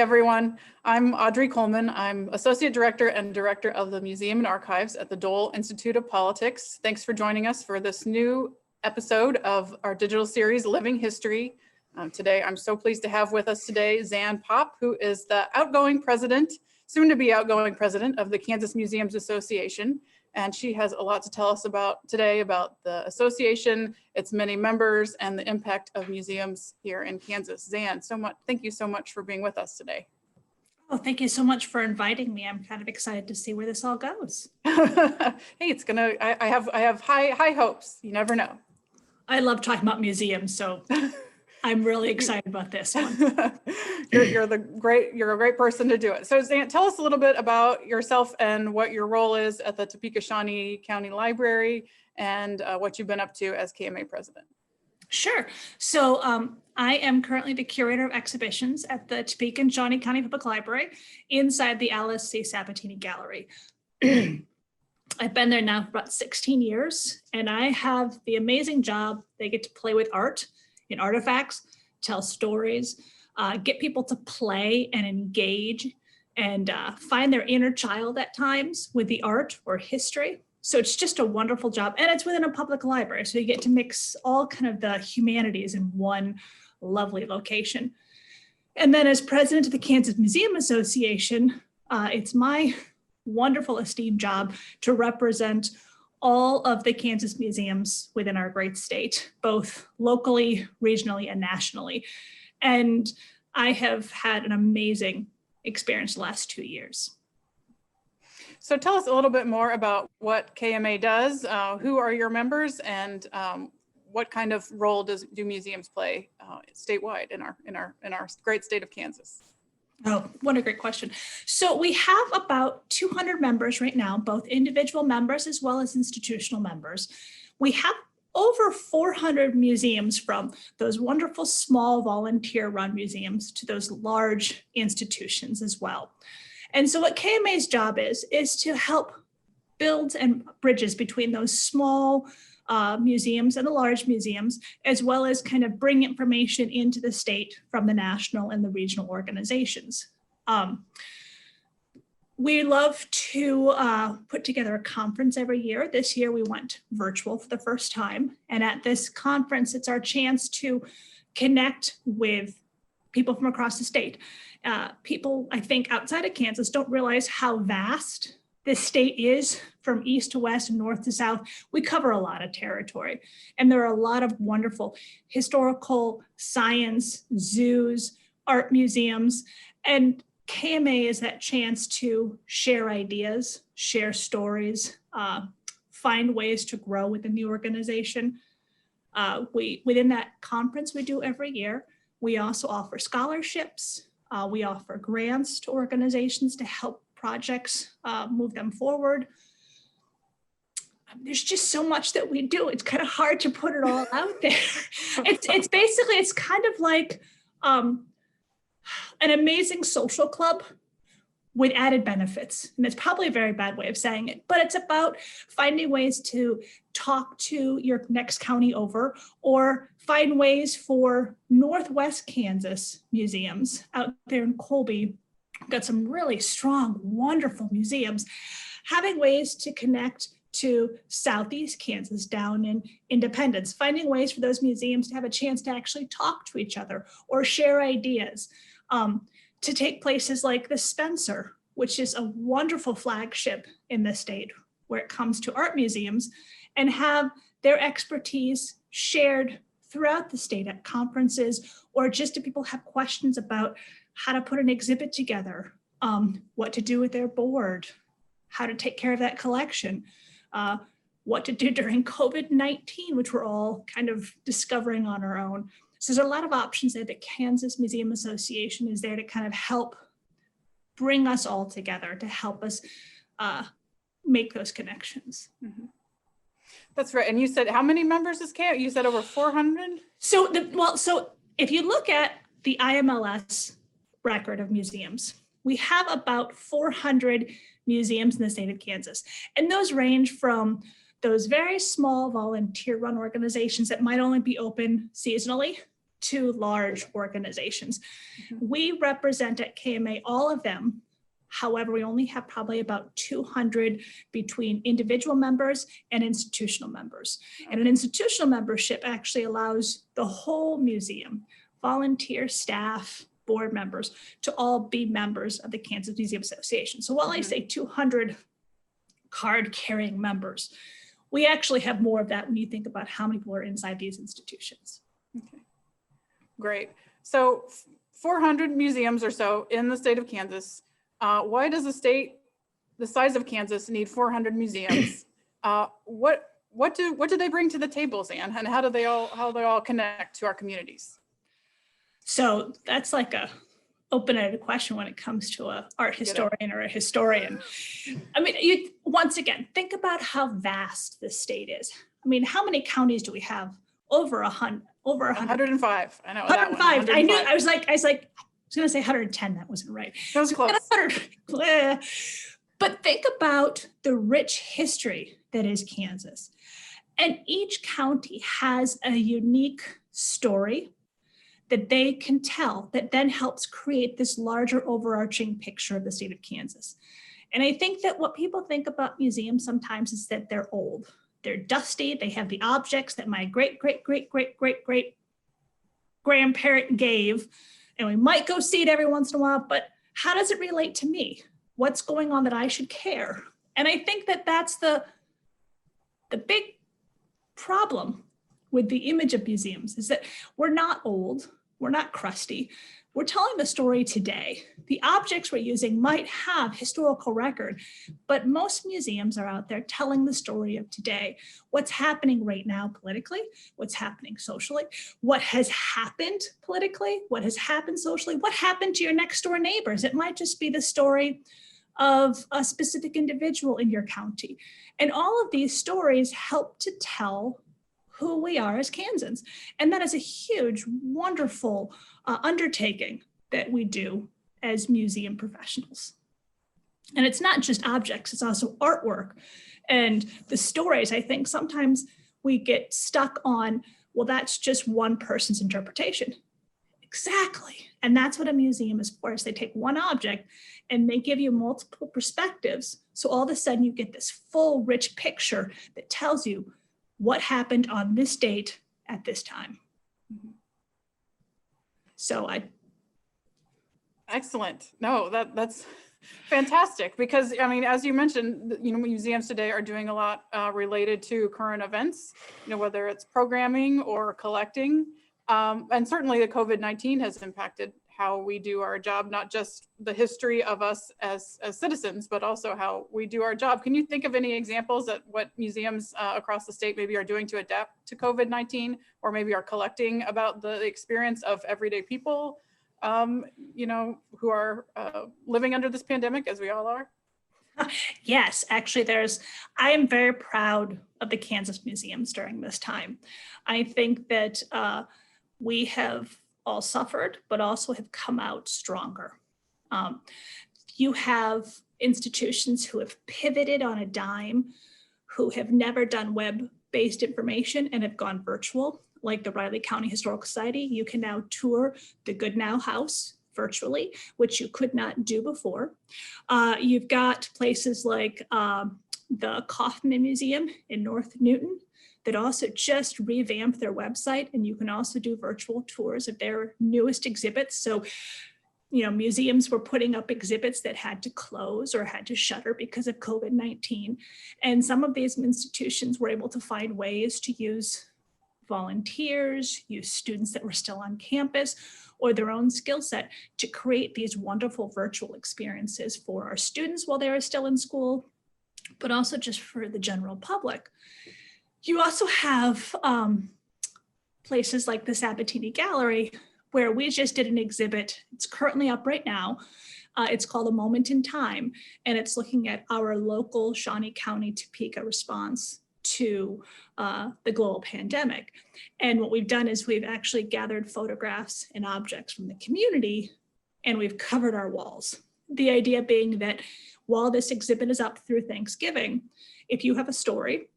everyone. I'm Audrey Coleman. I'm Associate Director and Director of the Museum and Archives at the Dole Institute of Politics. Thanks for joining us for this new episode of our digital series, Living History. Today, I'm so pleased to have with us today Zan Popp, who is the outgoing president, soon to be outgoing president of the Kansas Museums Association. And she has a lot to tell us about today about the association, its many members, and the impact of museums here in Kansas. Zan, thank you so much for being with us today. Oh, thank you so much for inviting me. I'm kind of excited to see where this all goes. Hey, it's gonna. I have high hopes. You never know. I love talking about museums, so I'm really excited about this one. You're a great person to do it. So Zan, tell us a little bit about yourself and what your role is at the Topeka-Shawnee County Library and what you've been up to as KMA president. Sure. So I am currently the curator of exhibitions at the Topeka and Shawnee County Public Library inside the Alice C. Sabatini Gallery. I've been there now for about 16 years, and I have the amazing job. They get to play with art and artifacts, tell stories, get people to play and engage and find their inner child at times with the art or history. So it's just a wonderful job, and it's within a public library. So you get to mix all kind of the humanities in one lovely location. And then as president of the Kansas Museum Association, it's my wonderful esteemed job to represent all of the Kansas museums within our great state, both locally, regionally, and nationally. And I have had an amazing experience the last 2 years. So tell us a little bit more about what KMA does, who are your members, and what kind of role do museums play statewide in our great state of Kansas? Oh, what a great question. So we have about 200 members right now, both individual members as well as institutional members. We have over 400 museums, from those wonderful small volunteer-run museums to those large institutions as well. And so what KMA's job is to help build and bridges between those small museums and the large museums, as well as kind of bring information into the state from the national and the regional organizations. We love to put together a conference every year. This year we went virtual for the first time. And at this conference, it's our chance to connect with people from across the state. People, I think, outside of Kansas don't realize how vast this state is, from east to west and north to south. We cover a lot of territory, and there are a lot of wonderful historical, science, zoos, art museums, and KMA is that chance to share ideas, share stories, find ways to grow within the organization. Within that conference we do every year, we also offer scholarships. We offer grants to organizations to help projects move them forward. There's just so much that we do. It's kind of hard to put it all out there. It's kind of like an amazing social club with added benefits. And it's probably a very bad way of saying it, but it's about finding ways to talk to your next county over, or find ways for Northwest Kansas museums out there in Colby. Got some really strong, wonderful museums, having ways to connect to Southeast Kansas down in Independence, finding ways for those museums to have a chance to actually talk to each other or share ideas, to take places like the Spencer, which is a wonderful flagship in the state where it comes to art museums, and have their expertise shared throughout the state at conferences, or just if people have questions about how to put an exhibit together, what to do with their board, how to take care of that collection, what to do during COVID-19, which we're all kind of discovering on our own. So there's a lot of options there. The Kansas Museum Association is there to kind of help bring us all together, to help us make those connections. Mm-hmm. That's right. And you said, how many members is KMA? You said over 400? So if you look at the IMLS record of museums, we have about 400 museums in the state of Kansas. And those range from those very small volunteer-run organizations that might only be open seasonally to large organizations. Mhm. We represent at KMA all of them. However, we only have probably about 200 between individual members and institutional members. And an institutional membership actually allows the whole museum, volunteer staff, board members, to all be members of the Kansas Museum Association. So while I say 200 card-carrying members, we actually have more of that when you think about how many people are inside these institutions. Okay. Great. So 400 museums or so in the state of Kansas. Why does a state the size of Kansas need 400 museums? What do they bring to the table, Zan, and how do they all connect to our communities? So that's like a open-ended question when it comes to an art historian or a historian. I mean, once again, think about how vast this state is. I mean, how many counties do we have? Over 100. 105. I know 105. that one. 105. I knew. I was going to say 110. That wasn't right. That was close. But think about the rich history that is Kansas. And each county has a unique story that they can tell that then helps create this larger overarching picture of the state of Kansas. And I think that what people think about museums sometimes is that they're old. They're dusty. They have the objects that my great grandparent gave, and we might go see it every once in a while, but how does it relate to me? What's going on that I should care? And I think that that's the big problem with the image of museums, is that we're not old, we're not crusty, we're telling the story today. The objects we're using might have historical record, but most museums are out there telling the story of today. What's happening right now politically, what's happening socially, what has happened politically, what has happened socially, what happened to your next door neighbors. It might just be the story of a specific individual in your county. And all of these stories help to tell who we are as Kansans. And that is a huge, wonderful undertaking that we do as museum professionals. And it's not just objects, it's also artwork. And the stories, I think sometimes we get stuck on, well, that's just one person's interpretation. Exactly. And that's what a museum is for, is they take one object and they give you multiple perspectives. So all of a sudden you get this full, rich picture that tells you what happened on this date at this time. So Excellent. No, that's fantastic, because I mean, as you mentioned, museums today are doing a lot related to current events, whether it's programming or collecting. And certainly the COVID-19 has impacted how we do our job, not just the history of us as citizens, but also how we do our job. Can you think of any examples of what museums across the state maybe are doing to adapt to COVID-19, or maybe are collecting about the experience of everyday people, who are living under this pandemic, as we all are? Yes, actually I am very proud of the Kansas museums during this time. I think that we have all suffered, but also have come out stronger. You have institutions who have pivoted on a dime, who have never done web-based information and have gone virtual, like the Riley County Historical Society. You can now tour the Good Now House virtually, which you could not do before. You've got places like the Kaufman Museum in North Newton that also just revamped their website, and you can also do virtual tours of their newest exhibits. So, museums were putting up exhibits that had to close or had to shutter because of COVID-19. And some of these institutions were able to find ways to use volunteers, use students that were still on campus, or their own skill set to create these wonderful virtual experiences for our students while they are still in school, but also just for the general public. You also have places like the Sabatini Gallery, where we just did an exhibit. It's currently up right now. It's called A Moment in Time, and it's looking at our local Shawnee County, Topeka response to the global pandemic. And what we've done is we've actually gathered photographs and objects from the community, and we've covered our walls. The idea being that while this exhibit is up through Thanksgiving, if you have a story,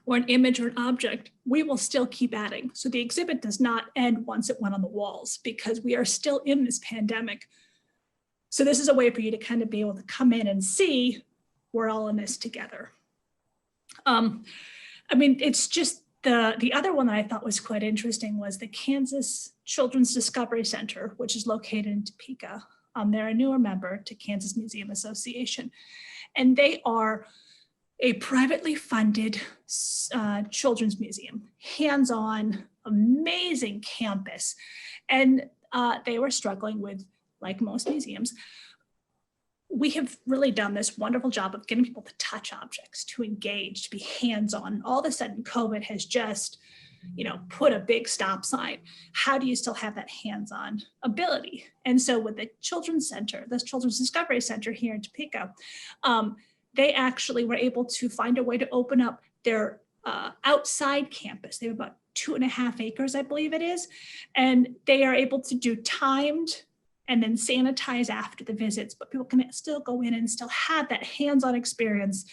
or an image or an object, we will still keep adding. So the exhibit does not end once it went on the walls, because we are still in this pandemic. So this is a way for you to kind of be able to come in and see we're all in this together. I mean, it's just the other one that I thought was quite interesting was the Kansas Children's Discovery Center, which is located in Topeka. They're a newer member to Kansas Museum Association, and they are a privately funded children's museum, hands-on, amazing campus. And they were struggling with, like most museums, we have really done this wonderful job of getting people to touch objects, to engage, to be hands-on. All of a sudden, COVID has just, put a big stop sign. How do you still have that hands-on ability? And so with the Children's Center, this Children's Discovery Center here in Topeka, they actually were able to find a way to open up their outside campus. They have about 2.5 acres, I believe it is. And they are able to do timed and then sanitize after the visits, but people can still go in and still have that hands-on experience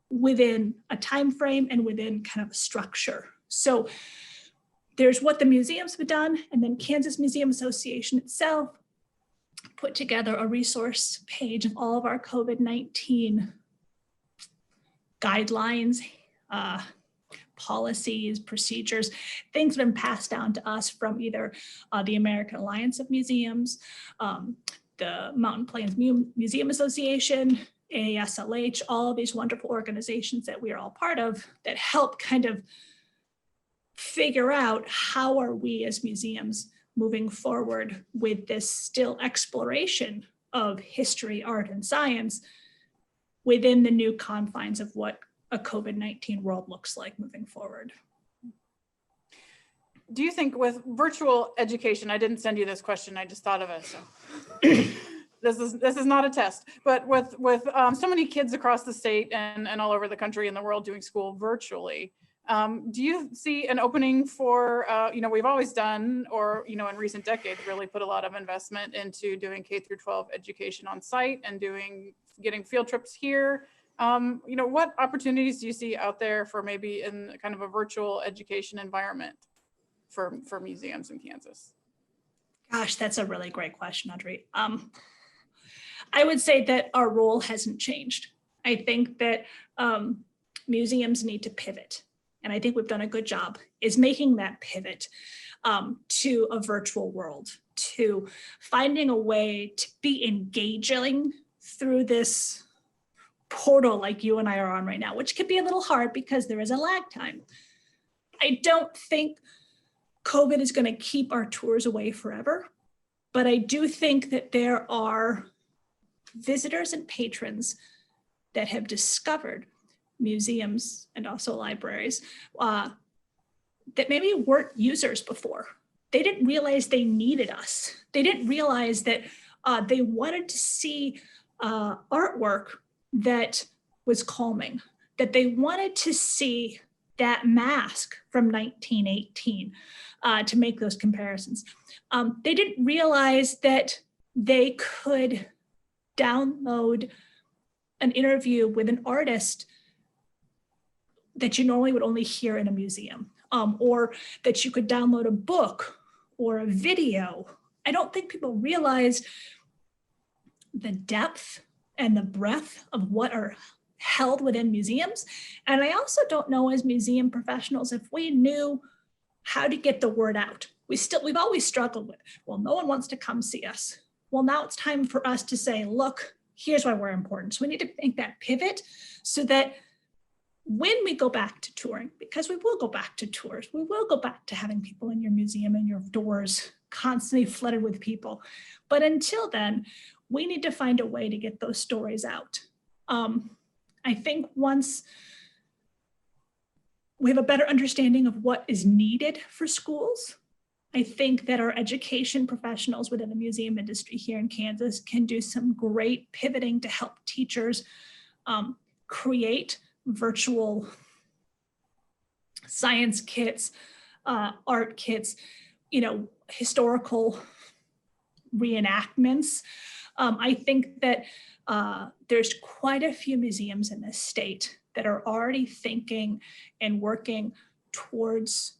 within a time frame and within kind of a structure. So there's what the museums have done, and then Kansas Museum Association itself put together a resource page of all of our COVID-19 guidelines, policies, procedures, things that have been passed down to us from either the American Alliance of Museums, the Mountain Plains Museum Association, AASLH, all of these wonderful organizations that we are all part of that help kind of figure out how are we as museums moving forward with this still exploration of history, art, and science within the new confines of what a COVID-19 world looks like moving forward. Do you think with virtual education, I didn't send you this question, I just thought of it, so this is not a test, but with so many kids across the state and all over the country and the world doing school virtually, do you see an opening for, we've always done, or, in recent decades, really put a lot of investment into doing K through 12 education on site and getting field trips here. What opportunities do you see out there for maybe in kind of a virtual education environment for museums in Kansas? Gosh, that's a really great question, Audrey. I would say that our role hasn't changed. I think that museums need to pivot. And I think we've done a good job is making that pivot to a virtual world, to finding a way to be engaging through this portal like you and I are on right now, which can be a little hard because there is a lag time. I don't think COVID is going to keep our tours away forever, but I do think that there are visitors and patrons that have discovered museums and also libraries that maybe weren't users before. They didn't realize they needed us. They didn't realize that they wanted to see artwork that was calming, that they wanted to see that mask from 1918 to make those comparisons. They didn't realize that they could download an interview with an artist that you normally would only hear in a museum, or that you could download a book or a video. I don't think people realize the depth and the breadth of what are held within museums. And I also don't know as museum professionals if we knew how to get the word out. We've always struggled with, well, no one wants to come see us. Well, now it's time for us to say, look, here's why we're important. So we need to make that pivot so that when we go back to touring, because we will go back to tours, we will go back to having people in your museum and your doors constantly flooded with people. But until then, we need to find a way to get those stories out. I think once we have a better understanding of what is needed for schools, I think that our education professionals within the museum industry here in Kansas can do some great pivoting to help teachers create virtual science kits, art kits, historical reenactments. I think that there's quite a few museums in this state that are already thinking and working towards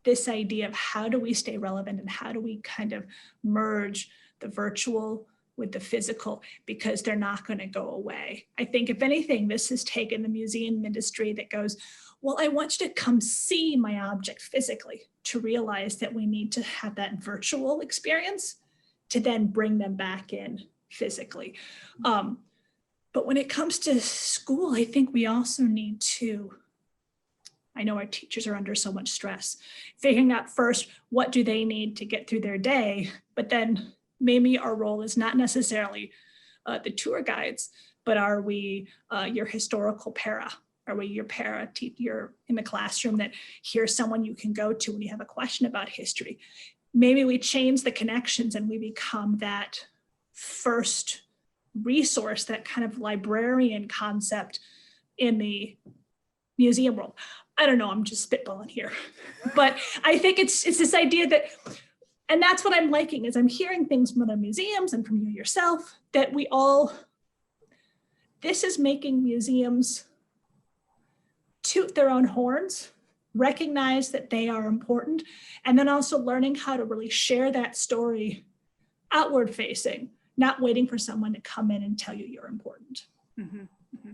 this idea of how do we stay relevant and how do we kind of merge the virtual with the physical, because they're not going to go away. I think if anything, this has taken the museum industry that goes, well, I want you to come see my object physically, to realize that we need to have that virtual experience to then bring them back in physically. But when it comes to school, I think we also need to, I know our teachers are under so much stress, figuring out first, what do they need to get through their day? But then maybe our role is not necessarily the tour guides, but are we your historical para? Are we your para teacher in the classroom that here's someone you can go to when you have a question about history? Maybe we change the connections and we become that first resource, that kind of librarian concept in the museum world. I don't know, I'm just spitballing here. But I think it's this idea that, and that's what I'm liking, is I'm hearing things from other museums and from you yourself, that we all, this is making museums toot their own horns, recognize that they are important, and then also learning how to really share that story outward facing, not waiting for someone to come in and tell you you're important. Mm-hmm. Mm-hmm.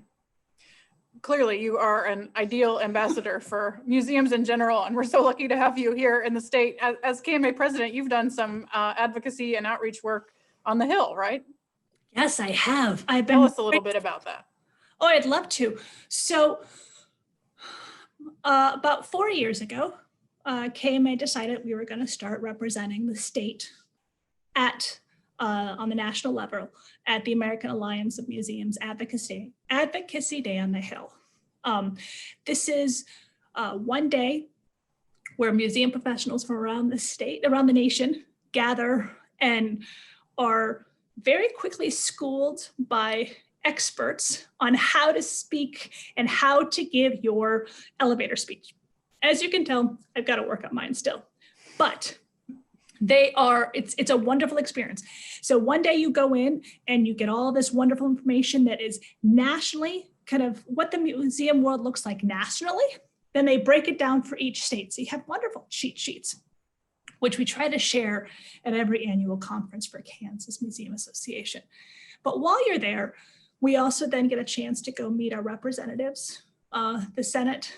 Clearly, you are an ideal ambassador for museums in general, and we're so lucky to have you here in the state. As KMA president, you've done some advocacy and outreach work on the Hill, right? Yes, I have. Tell us a little bit about that. Oh, I'd love to. So about 4 years ago, KMA decided we were going to start representing the state at on the national level at the American Alliance of Museums Advocacy Day on the Hill. This is one day where museum professionals from around the state, around the nation, gather and are very quickly schooled by experts on how to speak and how to give your elevator speech. As you can tell, I've got to work on mine still, but it's a wonderful experience. So one day you go in and you get all this wonderful information that is nationally, kind of what the museum world looks like nationally. Then they break it down for each state. So you have wonderful cheat sheets, which we try to share at every annual conference for Kansas Museum Association. But while you're there, we also then get a chance to go meet our representatives, the Senate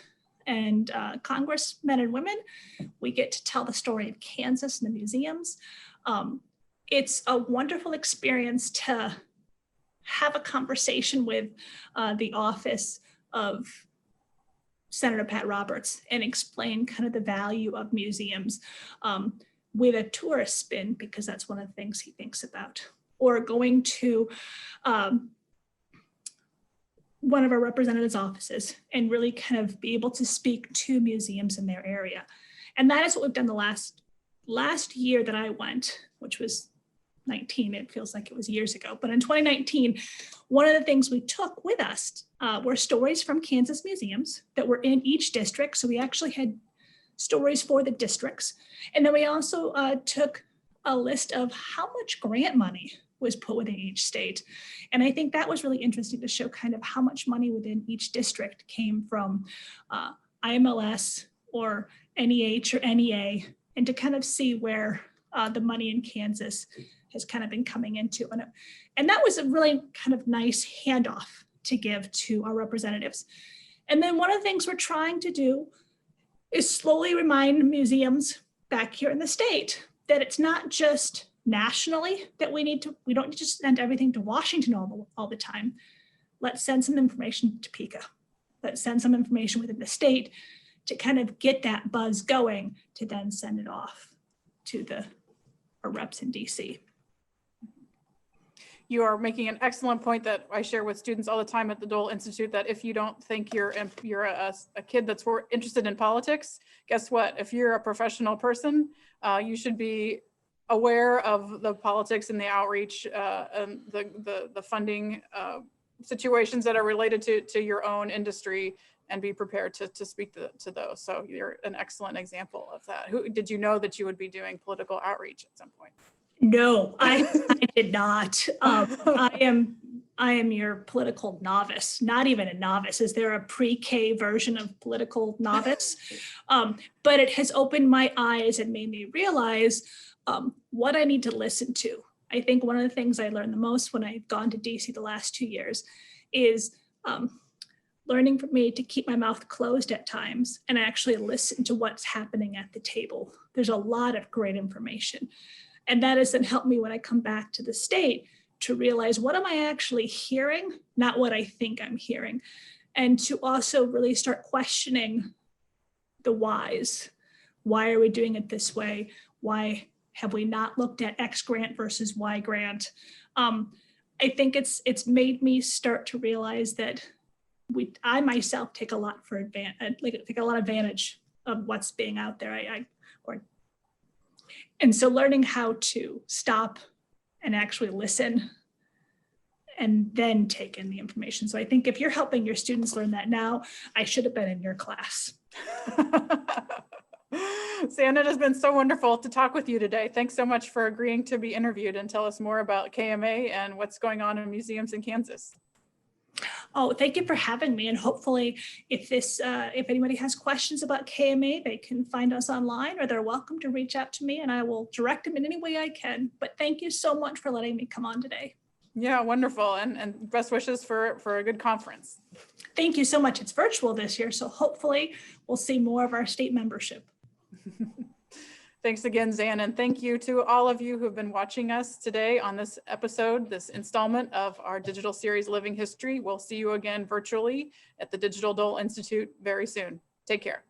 and congressmen and women. We get to tell the story of Kansas and the museums. It's a wonderful experience to have a conversation with the office of Senator Pat Roberts and explain kind of the value of museums with a tourist spin, because that's one of the things he thinks about. Or going to one of our representatives' offices and really kind of be able to speak to museums in their area. And that is what we've done the last year that I went, which was 19. It feels like it was years ago. But in 2019, one of the things we took with us were stories from Kansas museums that were in each district. So we actually had stories for the districts. And then we also took a list of how much grant money was put within each state. And I think that was really interesting to show kind of how much money within each district came from IMLS or NEH or NEA, and to kind of see where the money in Kansas has kind of been coming into. And that was a really kind of nice handoff to give to our representatives. And then one of the things we're trying to do is slowly remind museums back here in the state that it's not just nationally that we don't just send everything to Washington all the time. Let's send some information to Topeka. Let's send some information within the state to kind of get that buzz going, to then send it off to our reps in DC. You are making an excellent point that I share with students all the time at the Dole Institute, that if you don't think you're a kid that's interested in politics, guess what? If you're a professional person, you should be aware of the politics and the outreach and the funding situations that are related to your own industry, and be prepared to speak to those. So you're an excellent example of that. Did you know that you would be doing political outreach at some point? No, I did not. I I am your political novice, not even a novice. Is there a pre-K version of political novice? But it has opened my eyes and made me realize what I need to listen to. I think one of the things I learned the most when I've gone to DC the last 2 years is learning for me to keep my mouth closed at times and actually listen to what's happening at the table. There's a lot of great information. And that has then helped me when I come back to the state to realize, what am I actually hearing, not what I think I'm hearing. And to also really start questioning the whys. Why are we doing it this way? Why have we not looked at X grant versus Y grant? I think it's made me start to realize that I myself take a lot advantage of what's being out there. And so learning how to stop and actually listen and then take in the information. So I think if you're helping your students learn that now, I should have been in your class. Zan, it has been so wonderful to talk with you today. Thanks so much for agreeing to be interviewed and tell us more about KMA and what's going on in museums in Kansas. Oh, thank you for having me. And hopefully if anybody has questions about KMA, they can find us online, or they're welcome to reach out to me and I will direct them in any way I can. But thank you so much for letting me come on today. Yeah, wonderful. And best wishes for a good conference. Thank you so much. It's virtual this year, so hopefully we'll see more of our state membership. Thanks again, Zan, and thank you to all of you who've been watching us today on this episode, this installment of our digital series, Living History. We'll see you again virtually at the Digital Dole Institute very soon. Take care.